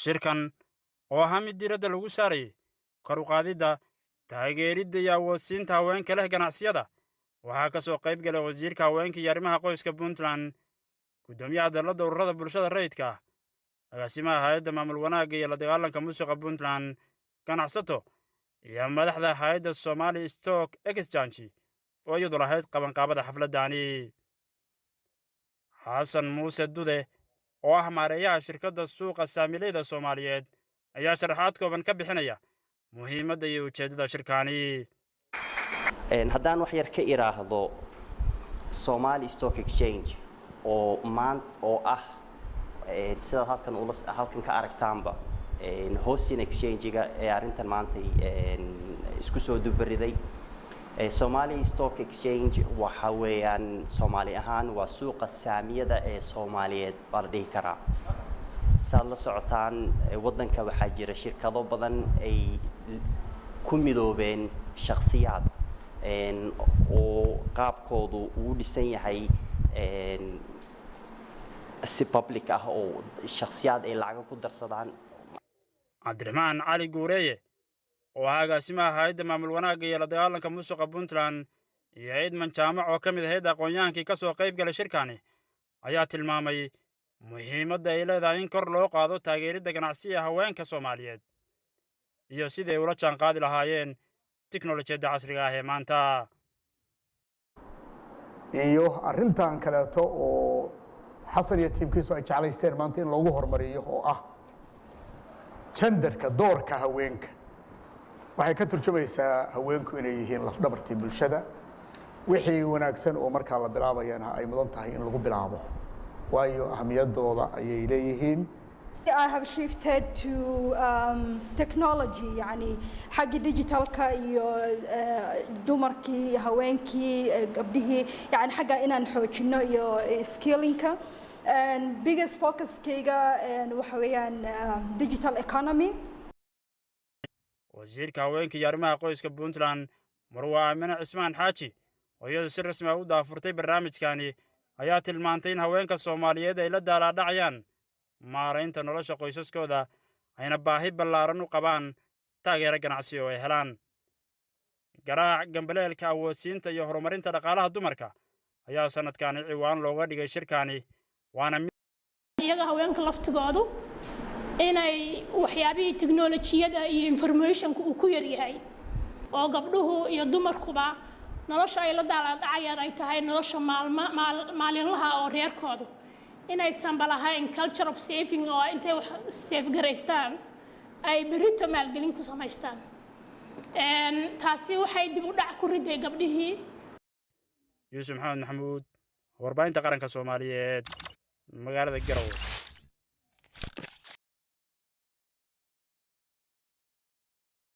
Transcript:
shirkan oo ahaa mid diiradda lagu saarayay kor u qaadidda taageeridda iyo awoodsiinta haweenka leh ganacsiyada waxaa ka soo qayb galay wasiirka haweenka iyo arrimaha qoyska Puntland gudoomiyaha dalladda ururada bulshada rayidka agaasimaha hay'adda maamul wanaagga iyo la dagaalanka musuqa Puntland ganacsato iyo madaxda hay'adda Somali Stock Exchange oo iyadu lahayd qabanqaabada xafladani xasan muuse dude oo ah maareeyaha shirkadda suuqa saamilayda Soomaaliyeed ayaa sharaxaad kooban ka bixinaya muhiimadda iyo ujeedada shirkani haddaan wax yar ka iraahdo Somali Stock Exchange oo ah sida halkan ka aragtaanba hosting exchange-ga ee arintan maanta isku soo dubariday Somali Stock Exchange waxa weeyaan Soomaali ahaan waa suuqa saamiyada ee Soomaaliyeed baa la dhihi karaa saad la socotaan waddanka waxaa jira shirkado badan ay ku midoobeen shakhsiyaad oo qaabkoodu uu dhisan yahay si public ah oo shakhsiyaad ay lacag ku darsadaan Cabdiraxmaan Cali Guureeye oo agaasimaha hay'adda maamul wanaagga iyo la dagaalanka musuqa Puntland iyo Edmund Jaamac oo ka mid ah aqoon-yahankii ka soo qayb galay shirkani ayaa tilmaamay muhiimadda ay leedahay in kor loo qaado taageeridda ganacsiga haweenka Soomaaliyeed iyo sidii ula jaan qaadi lahaayeen tiknoolajiyadda casriga ah ee maanta iyo arrintan kaleeto oo xasan iyo tiimkiisu ay jeclaysteen maanta in loogu hormariyo oo ah genderka doorka haweenka waxay ka turjumaysaa haweenku inay yihiin lafdhabartii bulshada wixii wanaagsan oo markaa la bilaabayana ay mudan tahay in lagu bilaabo waayo ahmiyadooda ayay leeyihiin I have shifted to technology يعني حق digitalka iyo dumarkii haweenkii gabdhihii يعني حق inaan xoojino iyo skillingka and biggest focus kayga waxa weeyaan digital economy wasiirka haweenka iyo arrimaha qoyska Puntland Marwa Aamina Cismaan Xaaji oo iyada si rasmi ah u daafurtay barnaamijkani ayaa tilmaantay in haweenka Soomaaliyeed ay la daalaa-dhacayaan maaraynta nolosha qoysaskooda ayna baahi ballaaran u qabaan taageero ganacsi oo ay helaan garaac gambaleelka awoodsiinta iyo horumarinta dhaqaalaha dumarka ayaa sanadkani ciwaan looga dhigay shirkani waana iyaga haweenka laftigoodu inay waxyaabihii tiknoolajiyada iyo informationku uu ku yar yahay oo gabdhuhu iyo dumarkuba nolosha ay la daalaa-dhacayaan ay tahay nolosha maalinlaha oo reerkoodu inaysan balahayn culture of saving oo intay wax save garaystaan ay berrito maalgelin ku samaystaan taasi waxay dib u dhac ku riday gabdhihii Yuusuf Maxamed Maxamuud warbaahinta qaranka Soomaaliyeed magaalada Garowe